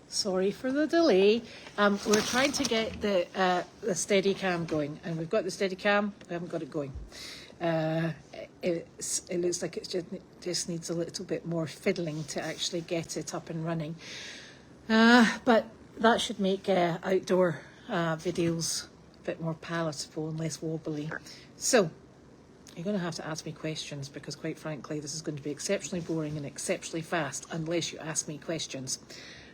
Sorry for the delay. We're trying to get the Steadicam going, and we've got the Steadicam. We haven't got it going. It looks like it just needs a little bit more fiddling to actually get it up and running. But that should make outdoor videos a bit more palatable and less wobbly. So you're going to have to ask me questions, because quite frankly this is going to be exceptionally boring and exceptionally fast unless you ask me questions.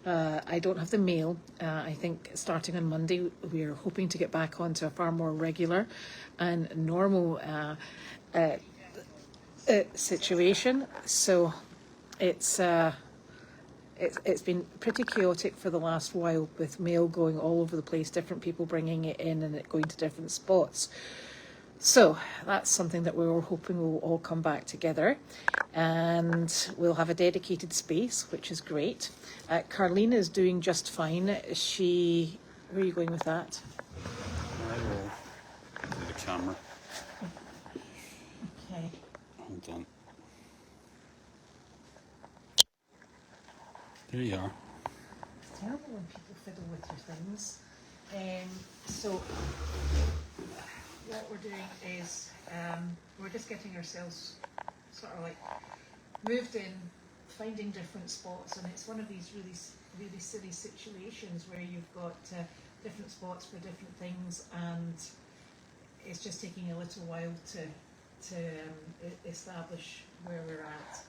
I don't have the mail. I think starting on Monday we're hoping to get back onto a far more regular and normal situation. So it's been pretty chaotic for the last while, with mail going all over the place, different people bringing it in and it going to different spots. So that's something that we were hoping will all come back together, and we'll have a dedicated space, which is great. Carlene is doing just fine. Where are you going with that? I will do the camera. Okay. Hold on. There you are. It's terrible when people fiddle with your things. So what we're doing is we're just getting ourselves sort of like moved in, finding different spots, and it's one of these really silly situations where you've got different spots for different things, and it's just taking a little while to establish where we're at.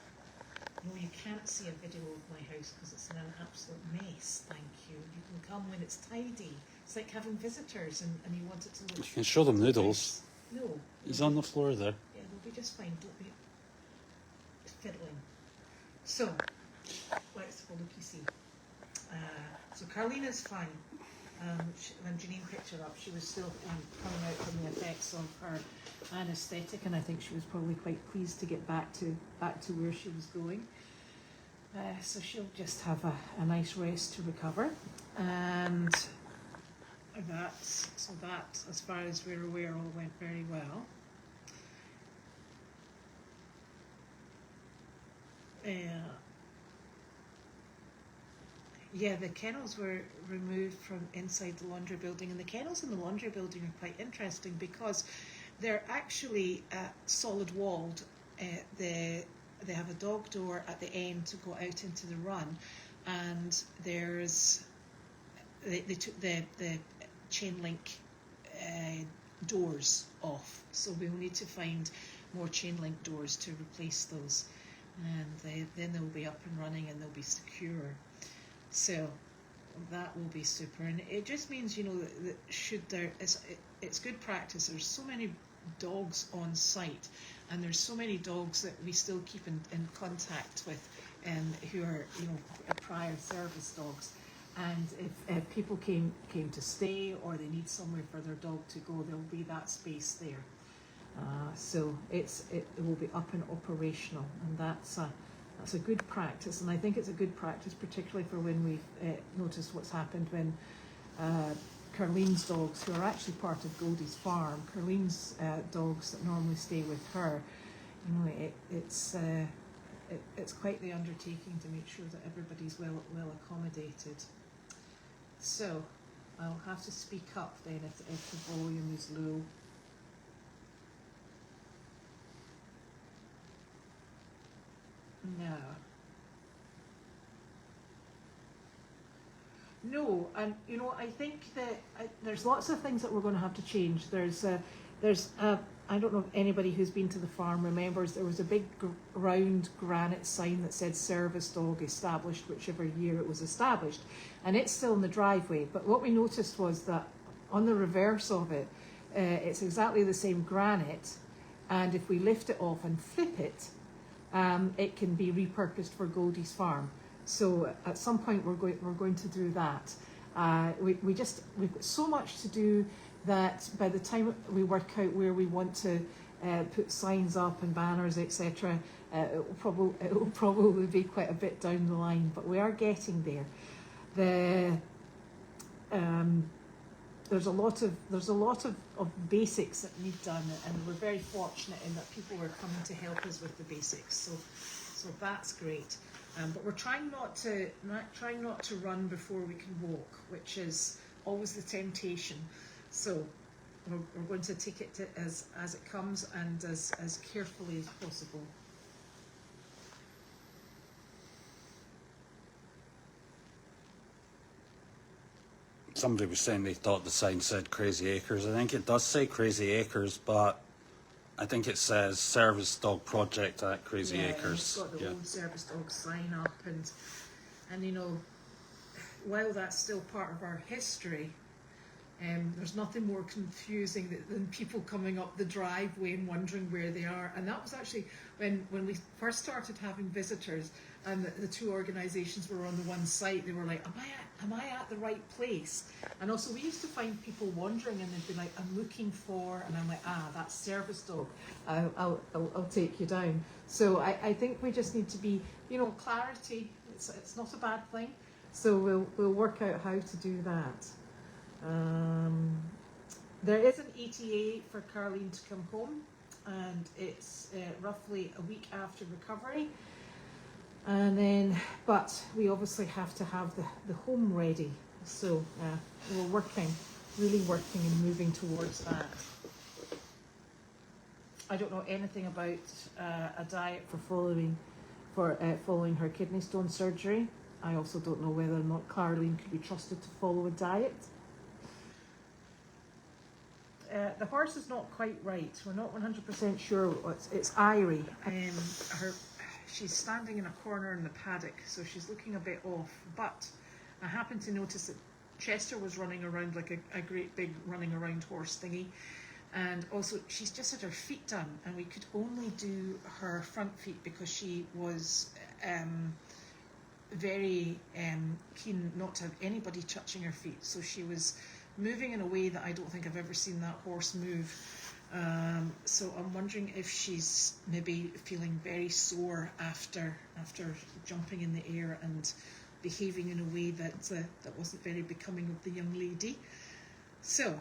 No, you can't see a video of my house because it's in an absolute mess, thank you. You can come when it's tidy. It's like having visitors and you want it to look... You can show them Noodles. No. He's on the floor there. Yeah, they'll be just fine. Don't be fiddling. So, let's have a look-y-see. So Carlina's fine. When Janine picked her up, she was still coming out from the effects of her anaesthetic, and I think she was probably quite pleased to get back to where she was going. So she'll just have a nice rest to recover, and that, as far as we're aware, all went very well. Yeah, the kennels were removed from inside the laundry building, and the kennels in the laundry building are quite interesting because they're actually solid walled. They have a dog door at the end to go out into the run, and they took the chain link doors off, so we'll need to find more chain link doors to replace those, and then they'll be up and running and they'll be secure. So that will be super, and it just means, you know, that it's good practice. There's so many dogs on site, and there's so many dogs that we still keep in contact with, who are, you know, prior service dogs. And if people came to stay, or they need somewhere for their dog to go, there'll be that space there. So it will be up and operational, and that's a good practice, and I think it's a good practice particularly for when we've noticed what's happened when Carlene's dogs, who are actually part of Goldy's farm, Carlene's dogs that normally stay with her, you know, it's quite the undertaking to make sure that everybody's well accommodated. So I'll have to speak up then if the volume is low. No, and you know, I think that there's lots of things that we're going to have to change. There's I don't know if anybody who's been to the farm remembers there was a big round granite sign that said service dog established whichever year it was established, and it's still in the driveway. But what we noticed was that on the reverse of it, it's exactly the same granite, and if we lift it off and flip it, it can be repurposed for Goldy's farm. So at some point we're going to do that. We've got so much to do that by the time we work out where we want to put signs up and banners, etc., it will probably be quite a bit down the line, but we are getting there. There's a lot of basics that need done, and we're very fortunate in that people are coming to help us with the basics. So that's great. But we're trying not to run before we can walk, which is always the temptation. So we're going to take it as it comes and as carefully as possible. Somebody was saying they thought the sign said Crazy Acres. I think it does say Crazy Acres, but I think it says Service Dog Project at Crazy Yeah, Acres. it's got the old service dog sign up, and you know, while that's still part of our history, there's nothing more confusing than people coming up the driveway and wondering where they are. And that was actually when we first started having visitors, and the two organisations were on the one site. They were like, am I at the right place? And also we used to find people wandering, and they'd be like, I'm looking for, and I'm like, that's service dog. I'll take you down. So I think we just need to be, you know, clarity. It's not a bad thing. So we'll work out how to do that. There is an ETA for Caroline to come home, and it's roughly a week after recovery. And then, but we obviously have to have the home ready. So we're really working and moving towards that. I don't know anything about a diet for following her kidney stone surgery. I also don't know whether or not Caroline could be trusted to follow a diet. The horse is not quite right. We're not 100% sure. It's Irie. She's standing in a corner in the paddock, so she's looking a bit off. But I happened to notice that Chester was running around like a great big running around horse thingy. And also, she's just had her feet done, and we could only do her front feet because she was very keen not to have anybody touching her feet. So she was moving in a way that I don't think I've ever seen that horse move. So I'm wondering if she's maybe feeling very sore after jumping in the air and behaving in a way that wasn't very becoming of the young lady. So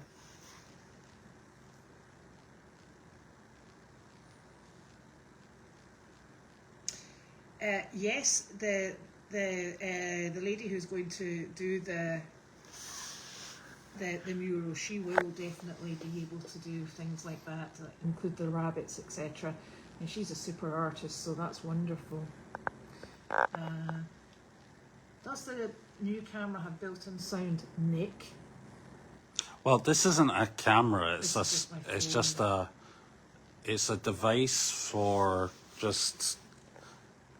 yes, the lady who's going to do the mural, she will definitely be able to do things like that, include the rabbits, etc. And she's a super artist, so that's wonderful. Does the new camera have built-in sound, Nick? Well, this isn't a camera. It's a device for just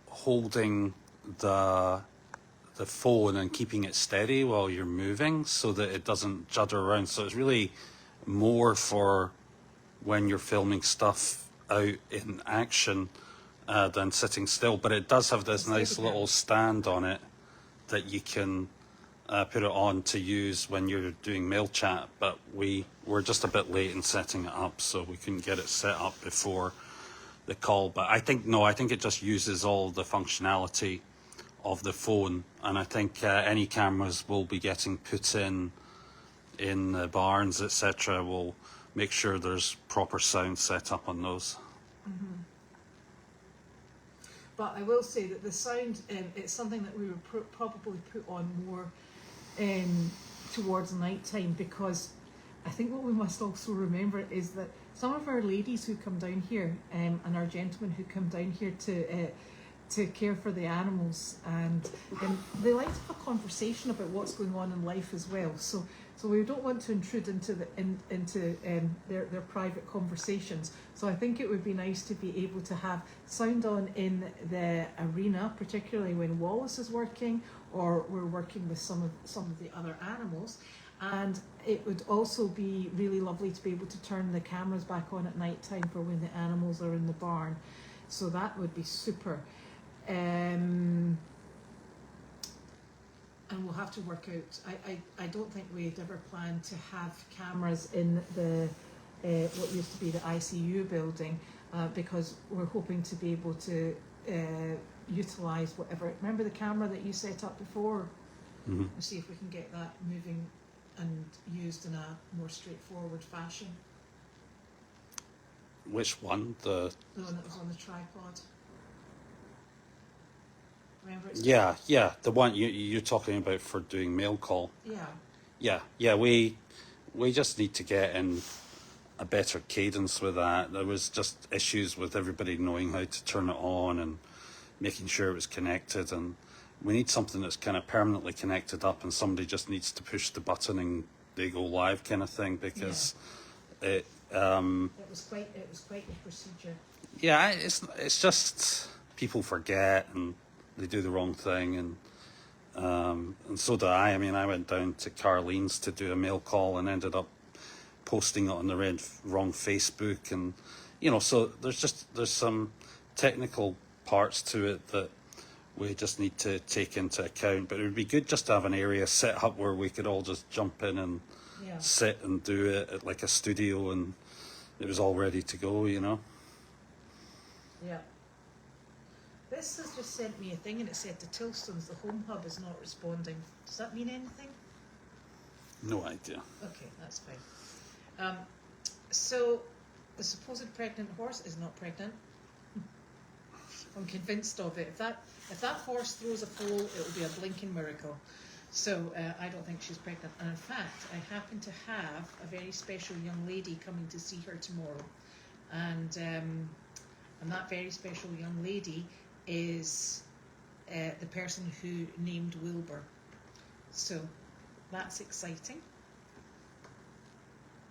holding the phone and keeping it steady while you're moving so that it doesn't judder around. So it's really more for when you're filming stuff out in action than sitting still. But it does have this nice little stand on it that you can put it on to use when you're doing mail chat. But we're just a bit late in setting it up, so we couldn't get it set up before the call. But I think it just uses all the functionality of the phone, and I think any cameras will be getting put in the barns, etc. We'll make sure there's proper sound set up on those. Mm-hmm. But I will say that the sound, it's something that we would probably put on more towards night time, because I think what we must also remember is that some of our ladies who come down here and our gentlemen who come down here to care for the animals, and they like to have a conversation about what's going on in life as well. So we don't want to intrude into their private conversations. So I think it would be nice to be able to have sound on in the arena, particularly when Wallace is working or we're working with some of the other animals. And it would also be really lovely to be able to turn the cameras back on at night time for when the animals are in the barn. So that would be super. And we'll have to work out. I don't think we'd ever planned to have cameras in the what used to be the ICU building, because we're hoping to be able to utilise whatever. Remember the camera that you set up before? Mm-hmm. And see if we can get that moving and used in a more straightforward fashion. Which one? The one that was on the tripod. Remember? It's Yeah, the one you're talking about for doing mail call. Yeah. We just need to get in a better cadence with that. There was just issues with everybody knowing how to turn it on and making sure it was connected, and we need something that's kind of permanently connected up, and somebody just needs to push the button and they go live kind of thing, because it was quite the procedure. yeah, it's just people forget and they do the wrong thing, and so did I. I mean, I went down to Carlene's to do a mail call and ended up posting it on the wrong Facebook, and so there's some technical parts to it that we just need to take into account. But it would be good just to have an area set up where we could all just jump in and sit and do it at like a studio, and it was all ready to go. Yeah. This has just sent me a thing, and it said the Tilston's, the home hub is not responding. Does that mean anything? No idea. Okay, that's fine. So the supposed pregnant horse is not pregnant. I'm convinced of it. If that horse throws a foal, it will be a blinking miracle. So I don't think she's pregnant. And in fact, I happen to have a very special young lady coming to see her tomorrow, and that very special young lady is the person who named Wilbur. So that's exciting.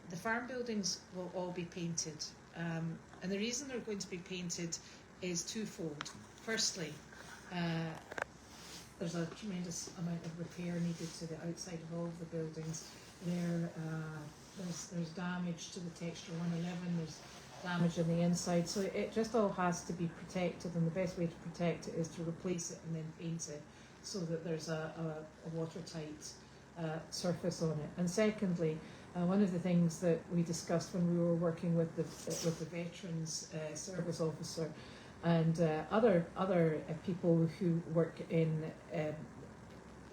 The farm buildings will all be painted, and the reason they're going to be painted is twofold. Firstly, there's a tremendous amount of repair needed to the outside of all of the buildings. There's damage to the texture 111, there's damage on the inside, so it just all has to be protected, and the best way to protect it is to replace it and then paint it so that there's a watertight surface on it. And secondly, one of the things that we discussed when we were working with the Veterans Service Officer and other people who work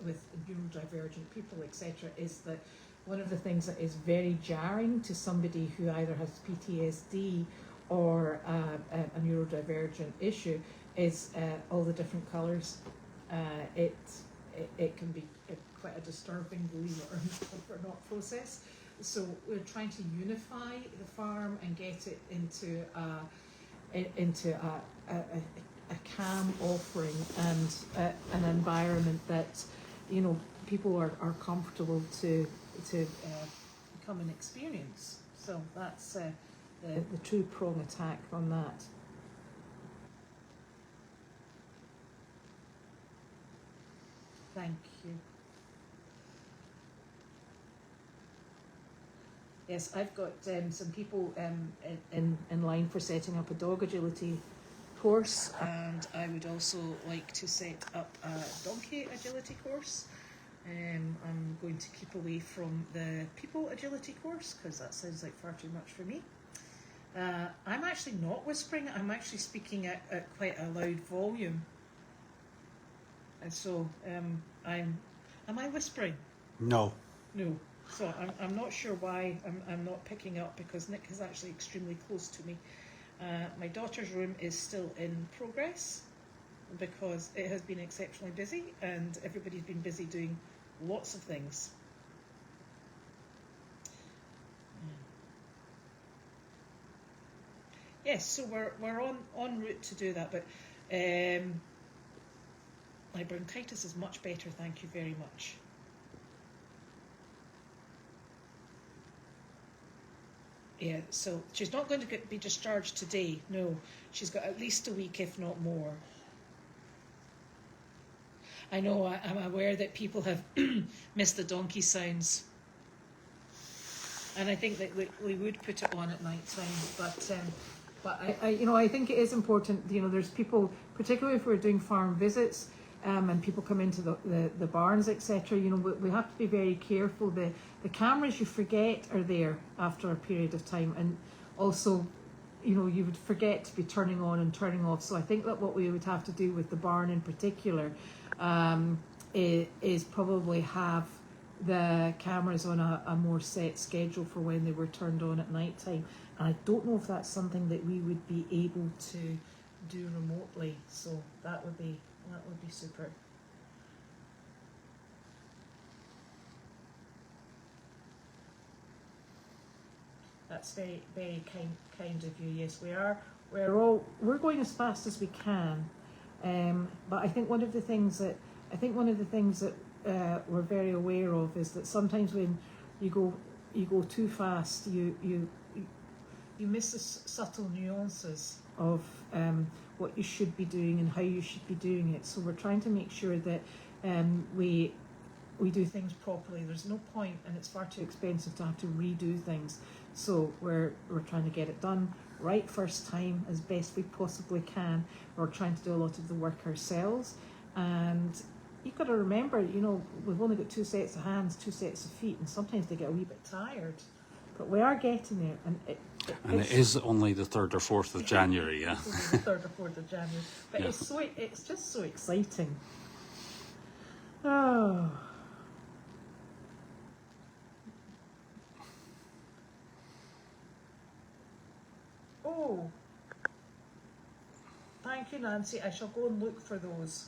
with neurodivergent people, etc., is that one of the things that is very jarring to somebody who either has PTSD or a neurodivergent issue is all the different colours. It can be quite a disturbing, believe it or not, process. So we're trying to unify the farm and get it into a calm offering and an environment that people are comfortable to come and experience. So that's the true prong attack on that. Thank you. Yes, I've got some people in line for setting up a dog agility course, and I would also like to set up a donkey agility course. I'm going to keep away from the people agility course because that sounds like far too much for me. I'm actually not whispering, I'm actually speaking at quite a loud volume. And so, am I whispering? No. No. So I'm not sure why I'm not picking up, because Nick is actually extremely close to me. My daughter's room is still in progress because it has been exceptionally busy and everybody's been busy doing lots of things. Yes, so we're en route to do that, but my bronchitis is much better, thank you very much. Yeah, so she's not going to be discharged today, no. She's got at least a week, if not more. I know, I'm aware that people have missed the donkey sounds. And I think that we would put it on at night time, but I think it is important, there's people, particularly if we're doing farm visits, and people come into the barns, etc. We have to be very careful. The cameras, you forget, are there after a period of time, and also, you would forget to be turning on and turning off. So I think that what we would have to do with the barn in particular is probably have the cameras on a more set schedule for when they were turned on at night time. And I don't know if that's something that we would be able to do remotely. So that would be That would be super. That's very, very kind of you. Yes, we are. We're going as fast as we can, but I think one of the things that we're very aware of is that sometimes when you go too fast, you miss the subtle nuances of what you should be doing and how you should be doing it. So we're trying to make sure that we do things properly. There's no point, and it's far too expensive to have to redo things. So we're trying to get it done right first time as best we possibly can. We're trying to do a lot of the work ourselves, and you've got to remember, we've only got 2 sets of hands, 2 sets of feet, and sometimes they get a wee bit tired. But we are getting there, and it is only the 3rd or 4th of January, yeah. It's only the 3rd or 4th of January, but yeah. It's just so exciting. Oh. Oh, thank you, Nancy. I shall go and look for those.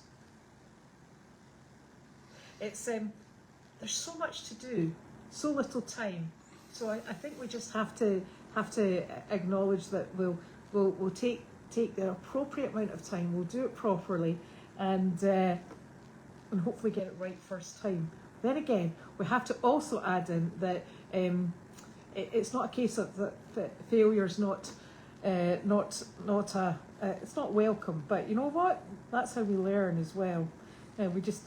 It's there's so much to do, so little time. So I think we just have to acknowledge that we'll take the appropriate amount of time. We'll do it properly, and hopefully get it right first time. Then again, we have to also add in that it's not a case of that failure's not it's not welcome, but you know what? That's how we learn as well. We just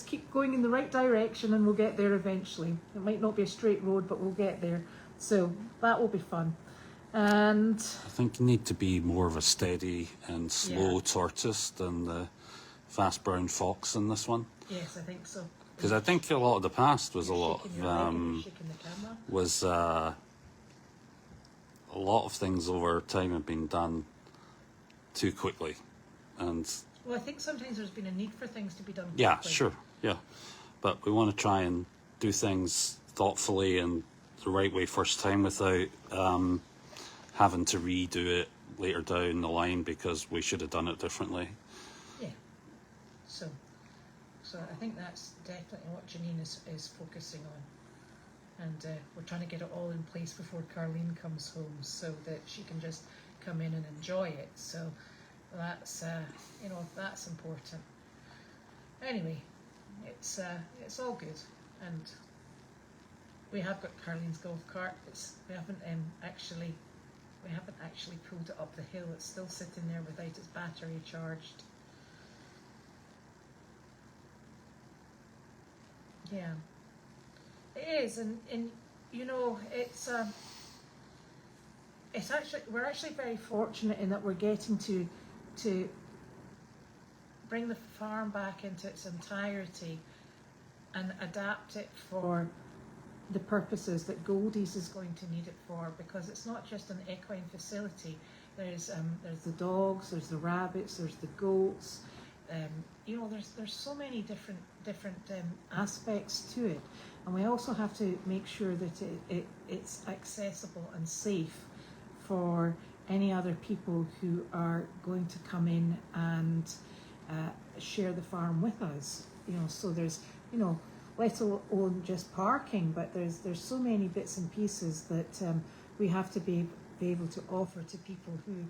keep going in the right direction, and we'll get there eventually. It might not be a straight road, but we'll get there. So that will be fun. And I think you need to be more of a steady and slow tortoise than the fast brown fox in this one. Yes, I think so. Because I think a lot of the past was a lot of things over time have been done too quickly, and well, I think sometimes there's been a need for things to be done quickly. Yeah, sure, yeah, but we want to try and do things thoughtfully and the right way first time without having to redo it later down the line because we should have done it differently. Yeah. So I think that's definitely what Janine is focusing on. And we're trying to get it all in place before Carleen comes home so that she can just come in and enjoy it. So that's, that's important. Anyway, it's all good. And we have got Carleen's golf cart. We haven't actually pulled it up the hill. It's still sitting there without its battery charged. Yeah. It is, and it's actually, we're actually very fortunate in that we're getting to bring the farm back into its entirety and adapt it for the purposes that Goldy's is going to need it for, because it's not just an equine facility. There's the dogs, there's the rabbits, there's the goats. There's so many different aspects to it, and we also have to make sure that it's accessible and safe for any other people who are going to come in and share the farm with us. So there's let alone just parking, but there's so many bits and pieces that we have to be able to offer to people who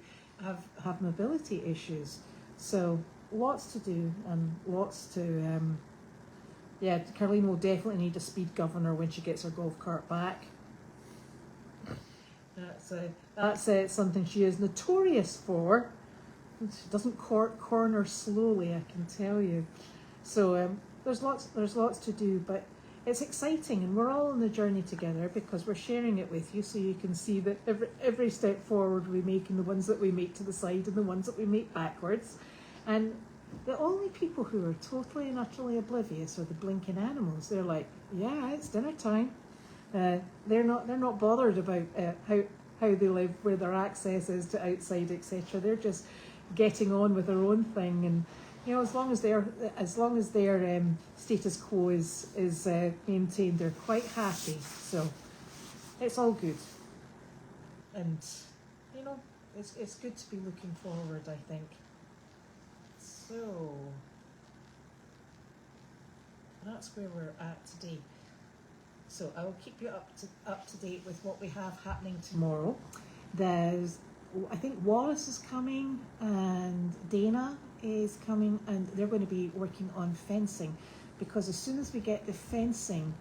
have mobility issues. So lots to do and lots to Carleen will definitely need a speed governor when she gets her golf cart back. That's something she is notorious for. She doesn't corner slowly, I can tell you. So there's lots to do, but it's exciting, and we're all on the journey together because we're sharing it with you, so you can see that every step forward we make, and the ones that we make to the side, and the ones that we make backwards. And the only people who are totally and utterly oblivious are the blinking animals. They're like, yeah, it's dinner time. They're not bothered about how they live, where their access is to outside, etc. They're just getting on with their own thing, and as long as their status quo is maintained, they're quite happy. So it's all good, and it's good to be looking forward, I think. So that's where we're at today. So I will keep you up to date with what we have happening tomorrow. There's, I think Wallace is coming and Dana is coming, and they're going to be working on fencing, because as soon as we get the fencing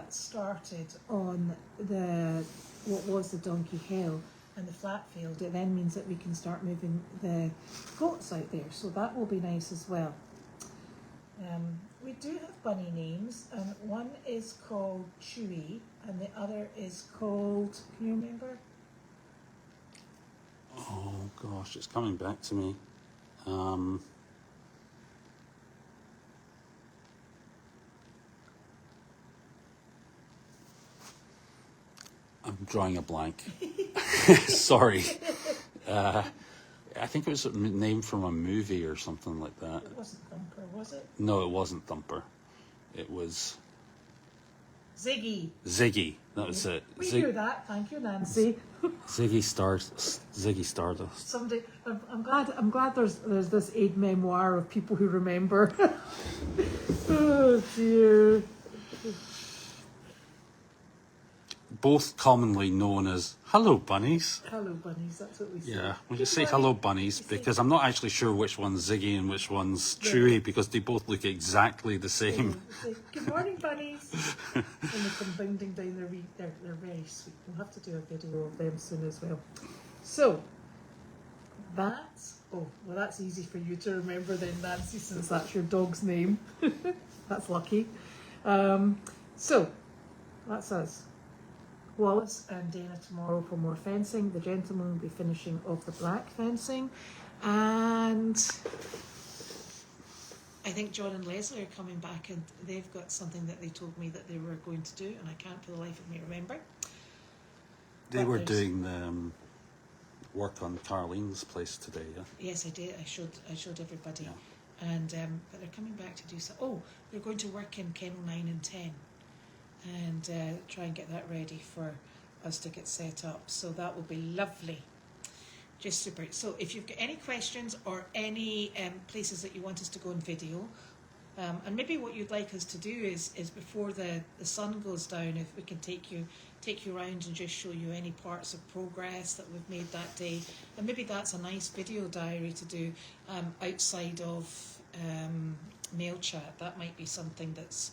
started on what was the Donkey Hill and the flat field, it then means that we can start moving the goats out there. So that will be nice as well. We do have bunny names, and one is called Chewy and the other is called, can you remember? Oh gosh, it's coming back to me. I'm drawing a blank. Sorry. I think it was a name from a movie or something like that. It wasn't Thumper, was it? No, it wasn't Thumper. It was Ziggy. Ziggy. That was it. We hear that. Thank you, Nancy. Ziggy Stardust. Somebody. I'm glad there's this aid memoir of people who remember. Oh dear. Both commonly known as Hello Bunnies. Hello bunnies, that's what we say. Yeah, we just say Hello Bunnies because I'm not actually sure which one's Ziggy and which one's Chewy, because they both look exactly the same. Say, good morning, bunnies. And they come bounding down they're very sweet. We'll have to do a video of them soon as well. So, that's easy for you to remember then, Nancy, since that's your dog's name. That's lucky. So, that's us. Wallace and Dana tomorrow for more fencing. The gentleman will be finishing off the black fencing. And I think John and Leslie are coming back, and they've got something that they told me that they were going to do, and I can't for the life of me remember. They were doing the work on Carlene's place today, yeah? Yes, I did. I showed everybody. Yeah. And but they're coming back to do so. Oh, they're going to work in kennel 9 and 10. And try and get that ready for us to get set up. So that will be lovely. Just super. So if you've got any questions or any places that you want us to go on video, and maybe what you'd like us to do is before the sun goes down, if we can take you around and just show you any parts of progress that we've made that day. And maybe that's a nice video diary to do outside of mail chat. That might be something that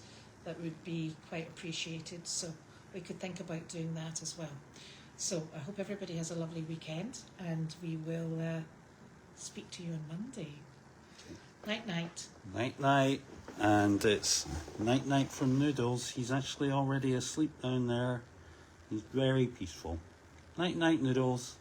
would be quite appreciated, so we could think about doing that as well. So I hope everybody has a lovely weekend, and we will speak to you on Monday. Night night. Night night. And it's night night from Noodles. He's actually already asleep down there. He's very peaceful. Night night, Noodles.